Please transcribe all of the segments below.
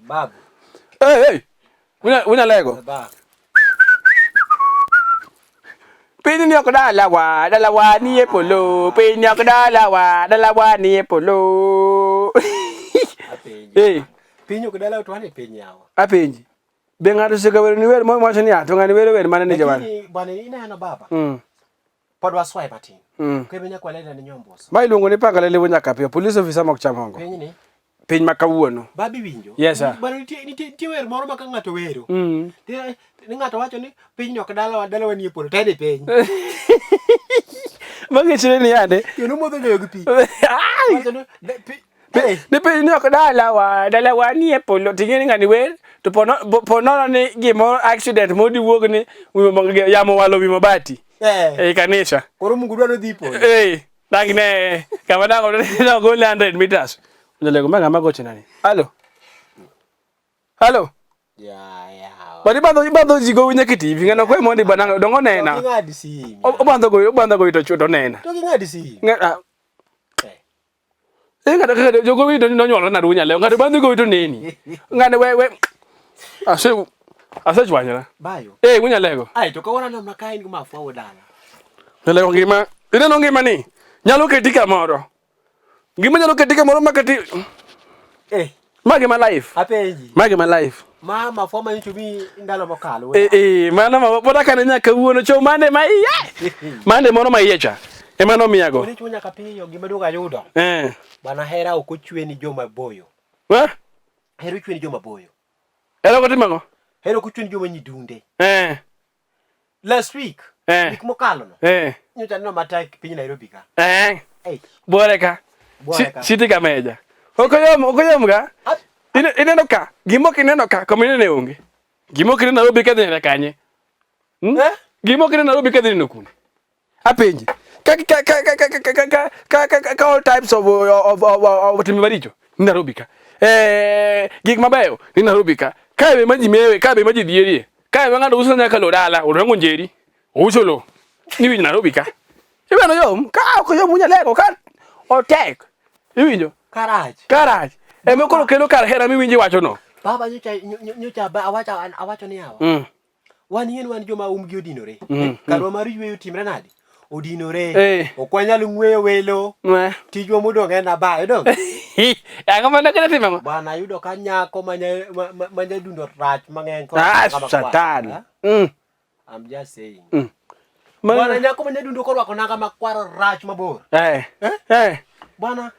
Babu. Hey. Una lego. Babu. Pini ni okudala wa ni epolo. Pini okudala wa ni epolo. Apenji. Hey. Pini okudala utwane penyi yawa. Apenji. Bengato sikawe ni wewe mwa chani ato ngani wewe mana ni jawani. Lakini bwana ina yana baba. Podwa swipe ati. Kwebenya kwa leda ni nyomboso. Mailungu ni panga lele wonya kapio. Police officer makuchamongo. Penyi ni. Penyi makawuono. Babi winjo. Yes sir. Bwana ni wer moro maka ngato wero. Ni ngato wacho ni penyi ni okudala wa dala wa ni epolo. Tade penyi. Magi chile ni yande. Yono modho nyoyo gi pi. Ne pe ni okudala wa ni epolo tingeni ngani wer to pono ni gimo accident modi wuog ni yamo walo wi mabati kanisa koro Mungu dwaro dhi polo dangne kama dango no go 100 meters ndalego manga magoche nani Hello ya bari bado jigo winya kitivi ngano kwe mondi bananga dongo nena ngadi si obando go ito chuto nena to ngadi si ngada jogo wito ni nonyolo na dunya leo ngada bando go ito neni ngane we ase chwanyana bayo winya lego ai to kawona na makai nguma fwa dala lego ngima ine no ngima ni nyalo ketika moro ngima nyalo ketika moro makati magi my life apenji magi my life mama fwa man chumi ndalo mokalo mana ma boda kana nyaka wuono cho mande mai mande moro maiecha emano miago ni chunya kapiyo gima duga yudo bana hera okochwe ni joma boyo hero chwe ni joma boyo hero kotimango hero kuchwe ni joma nyidunde last week week mokalo no nyocha no matak piny Nairobi ka boreka siti kameja okoyom ga ineno ka gimo kineno ka komine ne onge gimo kineno Nairobi ka dine kanye gimo kineno Nairobi ka dine kune apenji ka all types of timibaricho ni Nairobi ka gik mabeyo ni Nairobi ka kabe maji mewe kabe maji dierie kabe ngado uso nyaka lo dala urango njeri usolo ni wi Nairobi ka ibano yom ka ko yom munya lego kan o tek iwinjo garage emekolo kelo kar hera mi winji wacho no baba nyocha ba awacho ni yawa wan joma umgi odinore karwa mar yweyo timre nadi odinore okwanyal ngweyo welo tijwa modonge na ba dong kama na kana timango bana yudo ka nyako manya dundo rach mangen ko satan I'm just saying bana nyako manya dundo ko rwako nanga makwaro rach mabor bana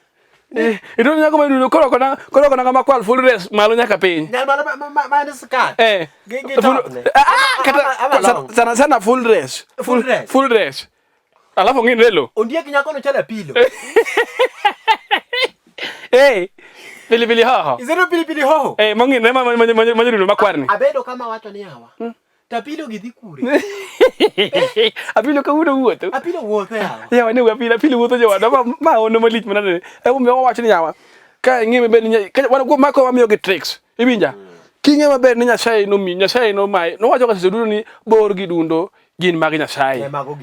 ito nyako manya dundo ko rwako nanga makwaro full dress malo nyaka piny nyal mana skirt kata sana full dress alafu ngine lelo ondiek nyako no chala pilo pilipili hoho izero pilipili hoho mangine manyiruno makwarni abedo kama wacho ni hawa tapilo gidhi kure apilo ka wudo wuotho apilo wuotho yawa ne apilo wuotho jawada ma ono malich manane me wacho ni yawa ka ngime ben wana go mako wamiyo gi tricks ibinja kinge maber ni Nyasaye no mai no wacho ka sedudo ni bor gi dundo gin mag Nyasaye mago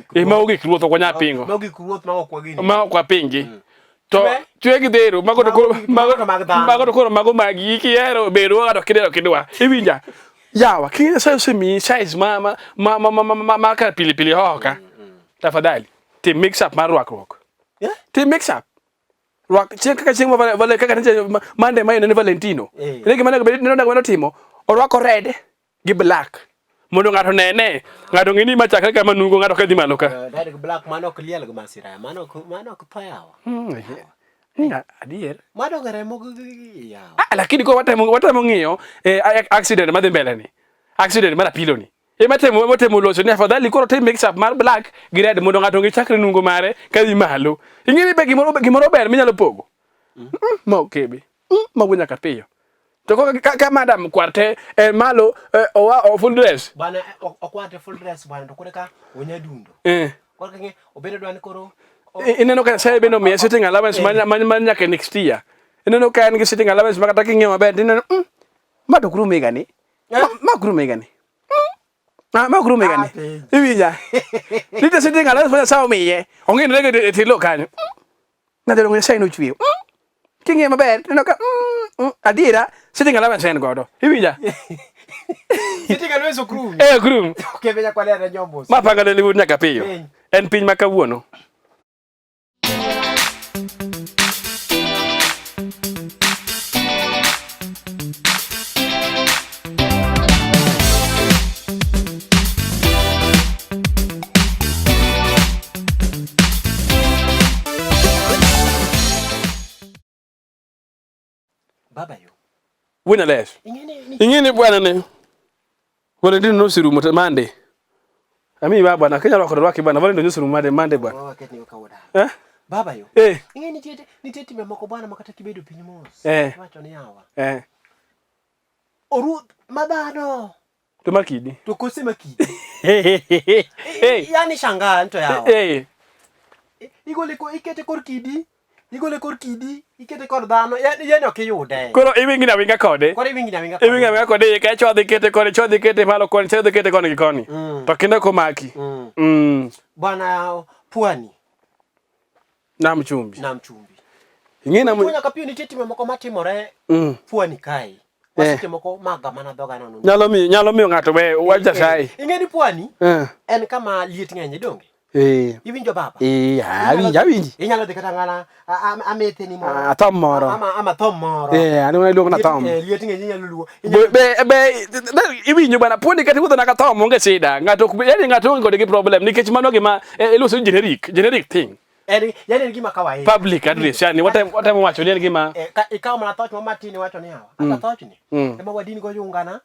gik ruoth ko nya pingo mago gik ruoth ma okwa gini ma okwa pingi to chwe gi dero mago koro mago magi kiero bedo ga to kidwa ibinja yawa kinge semi size mama ka pilipili hoka tafadhali ti mix up marwak ti mix up rwak cheka chimo vale kaka nje mande mai ne Valentino ne gimana ga bedino na timo orwako red gi black mondo ngato nene ngato ngini machakre kama nungo ngato kadhi malo ka red black mano kliel ga masira mano ko payawa adier mano gare mo yawa lakini ko watamo ngiyo accident madhi mbele ni accident mara pilo ni matemo loso ni afadhali koro te mix up mar black gi red mondo ngato ngi chakre nungo mare kadhi malo ingini be gimoro ber minyalo pogo ma okebe ma gunya kapiyo to ka madam kwarte malo o full dress bana okwarte full dress bana to kureka onya dundo korka nge obedo dwan koro ineno ka sai beno mi setting allowance manya ke next year ineno ka en gi sitting allowance makata king'eyo maber ineno ma to kuru megani ma kuru megani ma kuru megani iwinja nite sitting allowance ma sawo miye ong'e ne tilo kanyo na dero ngi no chwiyo king'eyo maber ineno ka adira sitting allowance en godo iwinja sitting allowance okrum okrum kebenya kwale ana nyombo ma panga ne liwud nyaka piyo en piny makawuono baba yo wina les ingene bwana ne wala ndino no siru mota mande ami bwana kenya lako lwaki bwana wala ndino siru mande bwana wakati ni kawoda baba yo ingene nitete memoko bwana makata kibedo pinyimos wacho ni hawa oru madano to makidi to kose makidi yani shanga nto yawa igole ko ikete korkidi igole korkidi ikete kor dhano yani okiyude koro iwingi na winga kode koro iwingi na winga kode ka chodhi kete kode chodhi kete malo koni chodhi kete koni gi koni to kinde ko maki bwana pwani nam chumbi ingena mu nyaka pio ni teti memoko matimore pwani kai wasite moko maga mana doga nono nyalo mi ngato we waja sai ingeni pwani en kama liet ng'eny donge iwinjo baba awinji inyalo dhi kata ngana amete ni moro atom moro ama tom moro ani wona luongo na tom liet ng'eny inyalo luo be iwinjo bana poni kati wuotho na ka tom onge sida ngato yani ngato ngode gi problem nikech mano gima iloso generic thing yani gima kawaida public address yani what time wacho ni gima ikaw mana toch matini wacho ni hawa ata toch ni ema wadini go yungana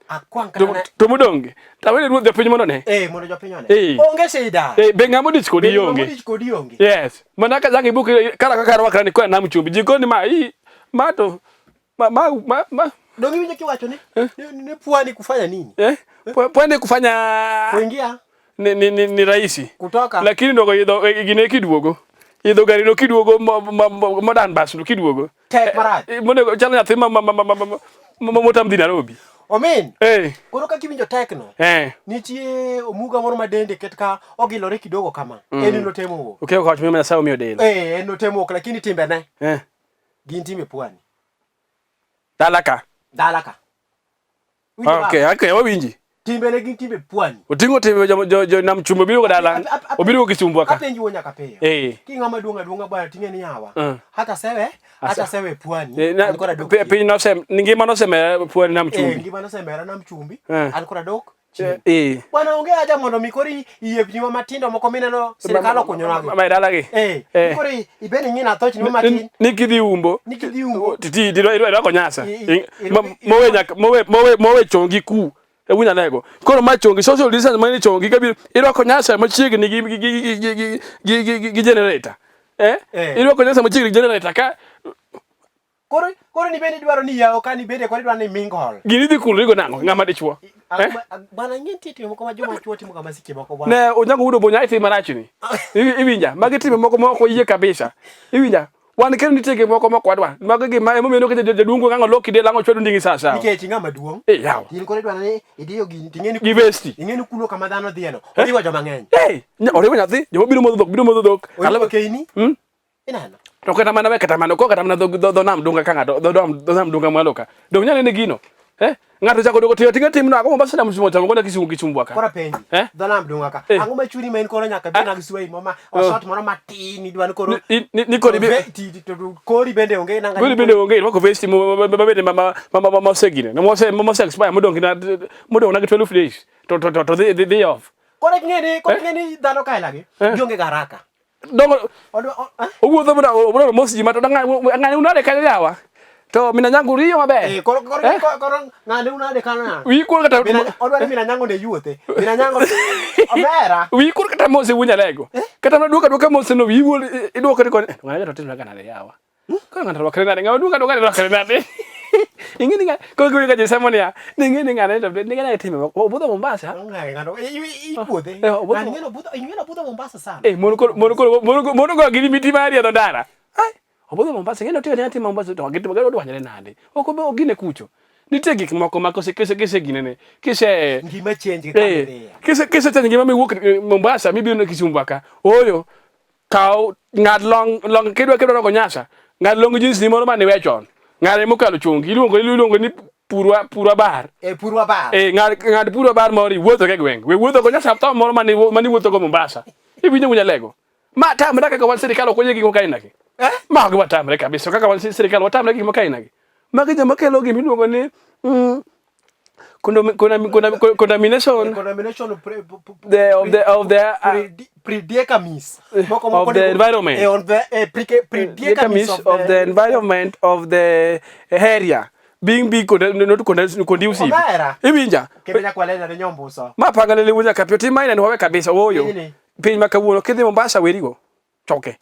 akwang kana to mudonge tawele ruodh piny mondo ne mondo jopiny one onge sida be ngamo dich kodi onge yes mana ka zangi buki kala kaka rwakra ni kwa nam chumbi jikoni ma to ma dongi winjo kiwacho ni pwani kufanya nini pwani kufanya kuingia ni rahisi kutoka lakini ndogo gine kiduogo idho gari no kiduogo modern bus no kiduogo tek marach monego chala nyathi motam dhi Nairobi omen koro ka kiwinjo tekno nitie omuga moro madende ketka ogilore kidogo kama en no temo okay coach mimi nasao mio del en no temo lakini timbe ne gin time pwani dalaka okay wawinji timbe ne gin timbe pwani otingo timbe jo nam chumbo biro dala obiro kisumbwa ka apenji wonya kapeyo kinga madunga bwana tinge ni hawa hata sewe pwani alikora dok pe no sem ngima no sem pwani nam chumbi ngima no sem era nam chumbi alikora dok bwana onge aja mondo mikori yepni matindo moko mineno sirikal okunyonago ma dala gi mikori ibeni ngina toch ni matin nikidhi umbo titi diro ko nyasa mowe chongi ku ewunya nego koro ma chongi social distance mani chongi kabiro irwako nyasa machiegni gi generator irwako nyasa machiegni gi generator ka koro ni bende dwaro ni yawo ka ni bende koro dwaro ni mingol gini dhi kulrigo nango ngama dichwo bana ngenti timo kama joma chwo timo kama sike moko bwana ne onyango udo bonya iti marachni iwinja magi timo moko yie kabisa iwinja wan kendo nitege moko wadwa magi gima emo meno ke jadungo ngango loki de lango chwedo ndingi sasa nikech ngama duong yawa tin kore dwana ni idiyo gini tingeni university ingeni kulo kama dhano dhieno oriwa joma ngeny oriwa nyathi joma biro modho dhok alaba keini inano to kata mana ko kata mana do nam dunga kanga do nam dunga mwaloka do nyane ne gino ngato chako dogo tinga timno ako mbasa na msumo tango na kisumbwa ka kora penji do nam dunga ka ango machuri men koro nyaka bina giswei mama osot moro matini dwan koro ni kori be kori bende onge nanga kori bende onge wako vesti babede mama segine na mama sex pa modongi na 12 days to the day off kore ngeni dano kai lagi jonge garaka dongo owuotho bro mosji mato ngani unade kanyo yawa to mina nyangu riyo mabe koro ngani unade kanyo wi kur kata odwani mina nyangu ne yuothe mina nyangu omera wi kur kata mose wunya lego kata na duka mose no wi wol iduoka ko ngani to tino kana yawa ko ngani to kare ngani duka to kare nade ingini nga ko ga je samonia ngini ngani to ngani time obudo Mombasa ngani ngano ipuothe ngani ngeno budo Mombasa sana mono ko gini miti mari adondara Obodho Mombasa ngeno tiyo ne timo Mombasa to gitu magalo dwanyre nade. Okobe ogine kucho. Nitie gik moko ma kise ginene. Kise ngima change ka. Kise tani ngima miwuok Mombasa mibiro ne Kisumu ka. Oyo kaw ngad long kedwa go Nyasa. Ngad long jinsi ni moro mane wechon. Ngade mokalo chungi iluongo ni purwa bar. Purwa bar. Ngad purwa bar mori wuotho ke gweng. We wuotho go Nyasa to moro mane wuotho go Mombasa. Ibinyo munyalego. Ma tamre kaka wan sirikal okonye gik mokaina gi. Ma go tamre kabisa kaka wan sirikal watamre gik mokaina gi. Ma gi joma kelo gimi luongo ni condemnation of the environment of the environment of the area being big not conducive. Ibinja kenya kwalena ne nyombuso ma pangale wunya kapiti maina ni wawe kabisa woyo piny makawuono kidhi Mombasa werigo choke.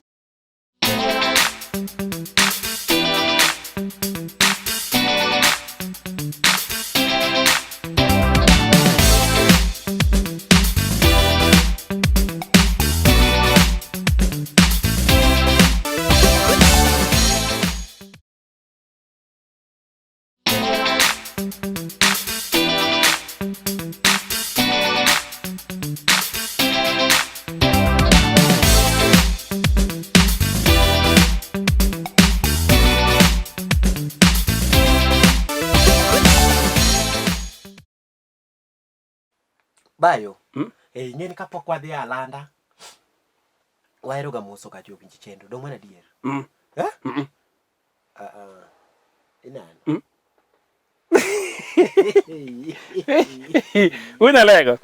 Bayo ngeni kapok wadhi Alanda waero ga moso ka jo pinji chendo do mana dier inan Una lego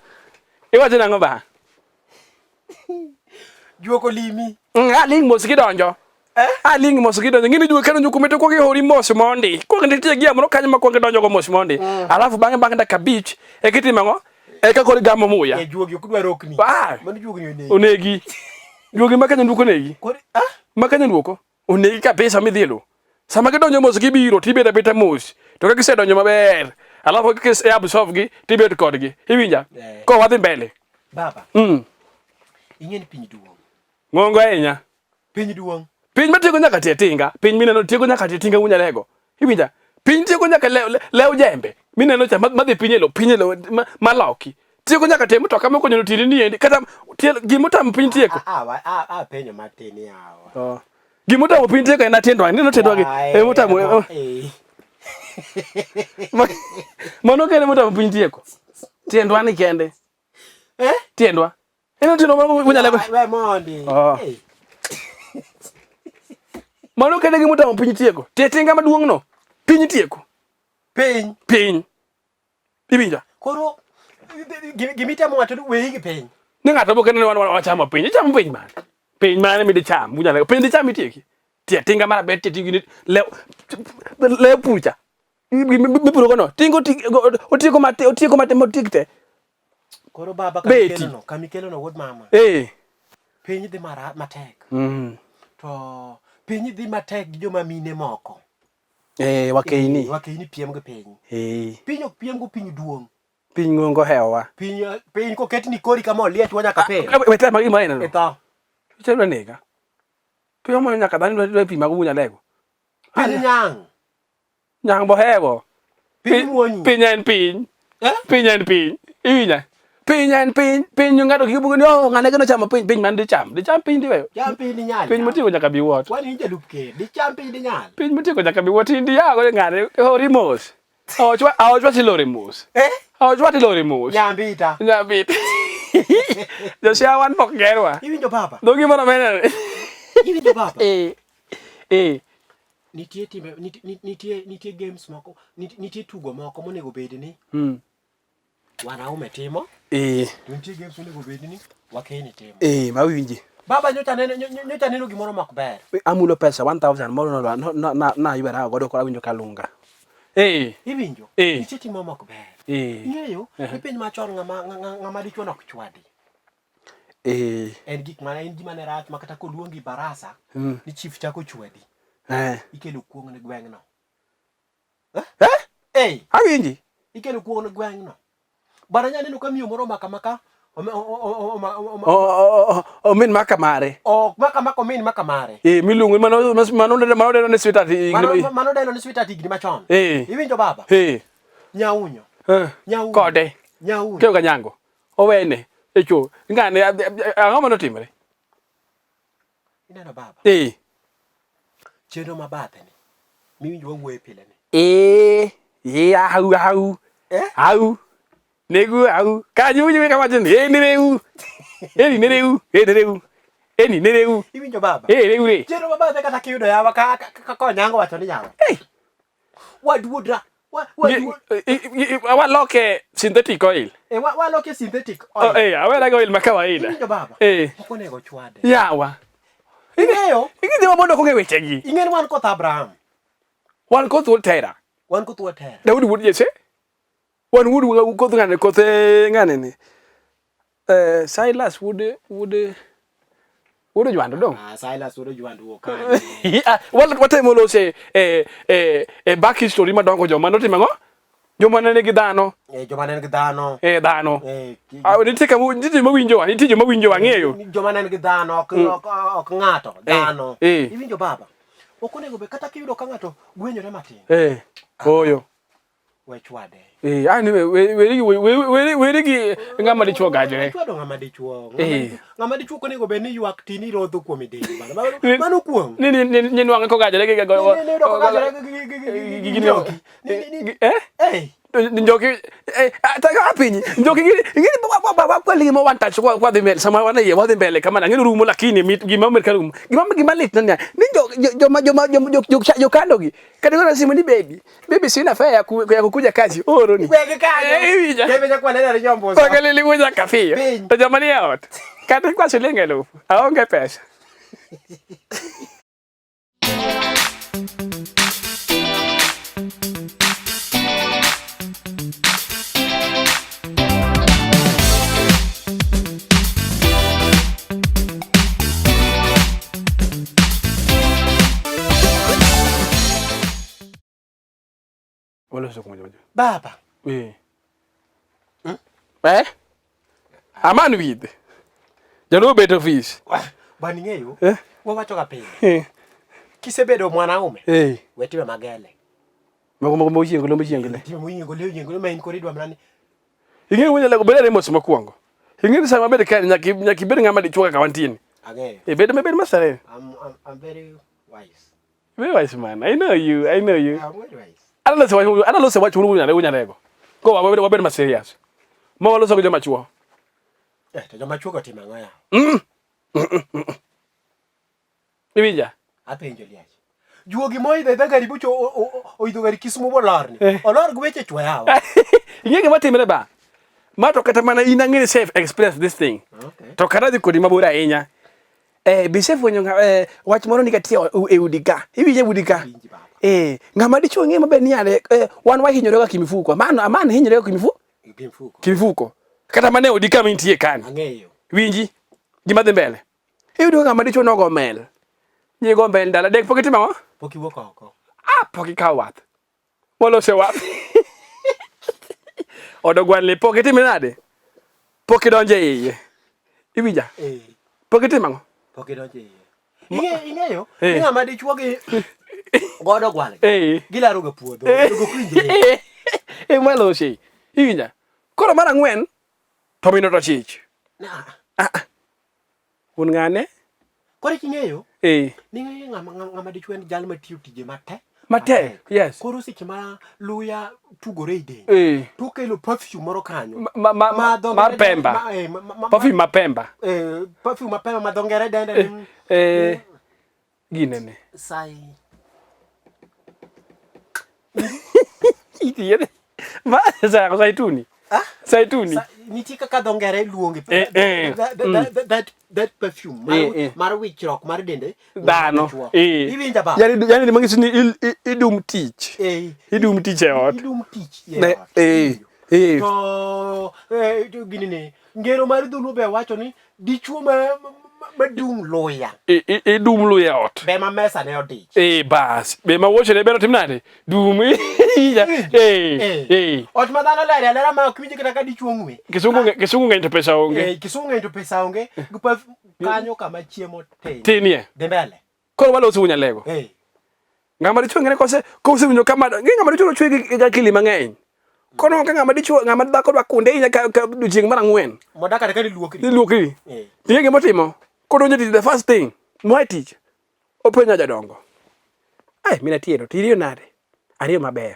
iwacho nango ba juoko limi ling mos gidonjo ling mos gidonjo ngini juo kano nyukumeto ko hori mos mondi ko ngitie gia moro kanyo ma ko ngidonjo go mos mondi alafu bang da kabich e kiti mango e ka kori gamo muya juogi kudwa rokni mani juogi onegi juogi makanya nduko negi makanya nduko onegi kabisa midhielo sama gidonjo mos gibiro tibeta beta mos to ka gisedonjo maber alafu kise absorb gi tibet kodgi iwinja ko wadhi mbele baba ingeni piny duong ngongo ahinya piny duong piny matieko nyaka tinga piny mineno tieko nyaka tinga unyalego iwinja piny tieko nyaka lew jembe mineno cha madhi pinyelo maloki tieko nyaka te mtoka moko nyono tiri ni endi kata gimotam piny tieko penyo matini yawa gimotam piny tieko en atendwa neno tendwa gi emotam mano kene motam piny tieko tendwa ni kende tendwa eno tino unyalego we mondi mano kende gimotam piny tieko tinga maduong no piny tieko piny ibinja koro gimitemo wato we gi piny ni ngato bo kene wachamo piny chamo piny mane mi dicham unyalego piny dicham itieki tinga mara bet tingi le pucha bibiro gono tingo otieko mate motikte koro baba kamikelo no wod mama piny dhi matek to piny dhi matek gi joma mine moko wakeini piem go piny piny ok piem go piny duong piny ngongo hewa piny ko ketni kori kama oliet wanya ka pe weta magi maina no eta chelo nega pio mo nyaka dani do pi magu nyalego piny nyang bo hewo piny muonyi piny en piny iwinya piny ngado kibugo ni ngane gano chamo piny man dicham piny diweyo jam piny di nyal piny motieko nyaka bi wot wani jalup ke dicham piny di nyal piny motieko nyaka bi wot indi yago ngane hori mos awachwa tilore mos awachwa tilore mos nyambita Josia wan pok gerwa iwinjo baba dogi moro menene iwinjo baba nitie games moko nitie tugo moko monego bed ni wanaume timo nitie games monego bed ni wakeni timo mawinji baba nyocha neno gimoro mak ber amulo pesa 1000 moro na yubera godo ko awinjo kalunga iwinjo nitie timo mak ber ng'eyo piny machon ng'ama dichuo nok chwadi en gik mana en gima ne rach makata koluongi barasa ni chief chako chwadi ikelo kuong ne gweng' no awinji ikelo kuong ne gweng' no bana nyaneno ka miyo moro maka O min makamare. O makamako min makamare. Milungu mano deno ne sweetheart. Mano deno ne sweetheart igni machon. Iwinjo baba? Nyaunyo. Nyaunyo. Kode. Nyaunyo. Keo kanyango. Owene. Echo. Ngane ang'o mano timre? Ineno baba? Chenro mabathe ni. Miwinjo wawuoye pile ni. Au. Negu au. Kanyo ywe kamatin. Nereu. Nereu. Iwinjo baba? Nereu. Chenro mabathe kata kiyudo yawa ka nyango wacho ni yawa. Waduodra. Waloke synthetic oil. Waloke synthetic oil. Awera oil makawaida. Iwinjo baba? Okonego chwade. Yawa. Ing'eyo? Ing'eyo mondo konge wechegi. Ing'eyo wan koth Abraham. Wan koth wuod Tera. Wan koth wuod Tera. Daudi wuod Jesse. Wan wuod koth ng'ane ni. Silas wuod Jwando dong. Silas wuod Jwando woka. Watemo lose back history madongo joma notimo ang'o? Joma ne nigi dhano. Joma ne nigi dhano. Dhano. Nitie mawinjo ang'eyo. Joma ne nigi dhano ok ng'ato, dhano. Iwinjo baba? Ok onego be kata kiyudo ka ng'ato gwenyore matin. Oyo. We chwade. Ani weri gi ng'ama dichuo gajore. Chwado ng'ama dichuo. Ng'ama dichuo onego be ni ywak tini rodho kuom deni bana. Mano kuom. Ni nwang'e ko gajore Njoki taka apinyi njoki ngiri mo one touch kwa the mel sama wana ye wa the mbele kama ngiri rumo lakini gima mer karum gima lit nanya ni jo kando gi kadi ngora simu ni baby sina fare ya kukuja kazi oro ni wege kaje kebe kwa nenda nyombo kwa kale likuja kafio to jamani out kadi kwa shilingi elfu aonge pesa. Baba. Aman with. Jano better office. Bani ng'eyo. Wawacho ka piny. Kisebedo mwanaume. Wetiwe magele. Mago chiengolo. Tiwe moyiengolo main koridwa mrani. Ing'eyo wanya lego bedere mos mokwongo. Ing'eyo sama bede kan nyaki bed ng'ama dichuo ka wantini. Ang'eyo. Bed masare. I'm very wise. Very wise man. I know you. I'm very wise. I don't know what you lego. Go wabed ma serious. Mo lo so go joma chuo. To joma chuo ko timo ang'o ya? Ibija. Apenjo liach. Juogi moidho gari bucho oidho gari Kisumu bolorni. Olor gweche chwa yawa. Ing'e gima timre ba. Mato kata mana in ang'e safe experience this thing. Okay. To kata dhi kodi mabor ahinya. Be safe wenyo wach moro ni katie e udika. Ibije udika. Ng'ama dichuo ng'e maber ni yale wan wahinyore ka kimifuko. Amana hinyore ka kimifuko. Kata mane odika mintie kan. Ang'eyo. Winji. Gima dhi mbele. Iyudo ng'ama dichuo nogo mel. Nyigo mbele dala dek pokiti mang'o? Poki wuok oko. Poki kaw wath. Walo se wath. Odogwan le pokiti minade. Poki donje iye. Ibija. Pokiti mang'o? Poki donje iye. Ing'eyo? Ng'ama dichuo gi godo gwale. Gilaro ga puodho. Go kwinje. Malo shi. Ibija. Koro mar ang'wen to minoto chich. Un ng'ane? Koro king'eyo? Ni ng'ama dichuo en jal matiyo tije mate. Mate, yes. Koro seche ma luya tugore i dende. To kelo perfume moro kanyo. Mar Pemba. Perfume ma Pemba. Perfume ma Pemba madongere dende. Ginene. Sai. Itiere. Ma sa zaituni. Zaituni. Nitie kaka dongere luonge. That perfume mar wichrock mar dende dhano. Iwinja ba. Yani ni mangisi ni idum tich. Idum tich e ot. Idum tich. To ginene ngero mar dhulu be wacho ni dichuo madung loya dum loya ot be ma mesa ne odich bas be ma woche ne bero timnade dum ot madano lera ma kwinje kaka dichuongwe kisungu ngento pesa onge kisungu ngento pesa onge gupa kanyo kama chiemo tinie dembele koro walo sunya lego ngama dichuo ngene kose winyo kama ngama dichuo chwe ga kili mangeny kono ngama dichuo ngama dhako dwa kunde inya ka duching mara ngwen modaka ka luokri tienge motimo kono nyeti the first thing my teach openya jadongo mina tiero tirio nade ariyo maber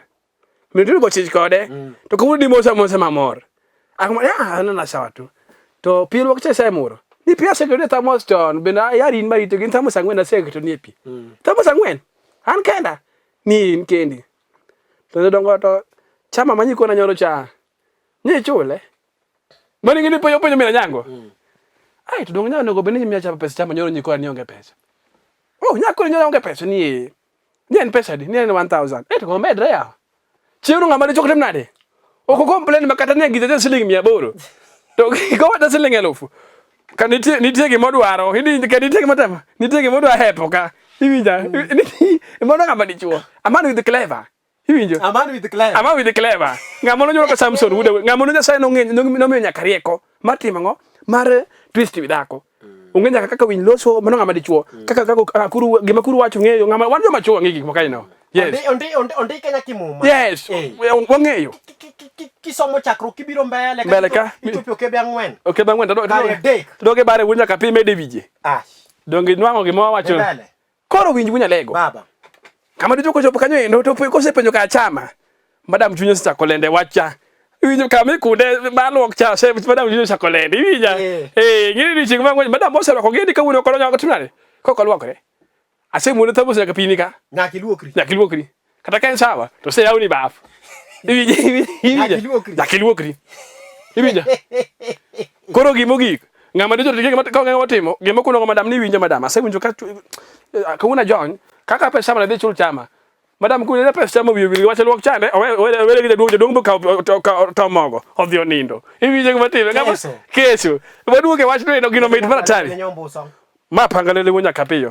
mina tiero bochich kode to kumu di mosa mamor akuma na sawa tu to piro kche sai muro ni pia sekretari tamos ton bena yari mari to ginta mosa ngwen na sekretari ni pi tamos ngwen an kenda ni kendi to dongo to chama manyi kona nyoro cha ni chule mani ngini poyo mina nyango to dongo nyano go beni mi acha pesa chama nyoro nyiko nionge pesa nyako nyonge pesa ni en pesa di ni en 1000 to go medre ya chiuru ngama de chokotem nade oko complain makata ne gite siling 100 to ko wada siling 1000 kan ni tege modwaro hindi kan ni tege matama ni tege modwa hepo ka hiwinja ni mono ngama dichuo amanu with the clever hiwinjo amanu with the clever ngama no nyoro ka Samson wude ngama no nyasaye no ngeny no miyo nyaka rieko matimo ngo mar twist widako ungenya kaka win loso mono ngama dichuo kaka kuru gima kuru wacho ngeyo ngama wanjo machuo ngigi mokaino yes ondi kenya kimuma yes wangeyo kisomo chakro kibiro mbele ka itupio kebe angwen doge bare wunya ka pime devije donge nwango gima wacho koro winj wunya lego baba kama dichuo ko kanyo endo to ko sepenyo ka chama madam chunyo sa kolende wacha winjo kama kude balok cha se madam chunyo sa kolende wija ngiri ni chingwa ngwa madam mosero ko gedi ka wuno ko nyago tunare ko ko lwakore ase muno tabo se ka pinika nyakilwokri kata kan sawa to se yauni baf nyakilwokri ibija koro gimogi ngama dijo tige ko ngama timo gimo kuno madam ni winjo madam ase winjo ka una John kaka pesa mana de chul chama madam kuno pesa chama wiwi wacha lwok chande wele gide dong ka to mogo odhio nindo ibija ngama timo ngama keso waduoke wacha no gino mit para tari ma pangalele wonya kapiyo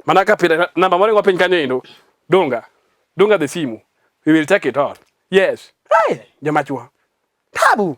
mana kapile namba mori ngo pin kanyo endo donga the simu we will take it all yes jama chua tabu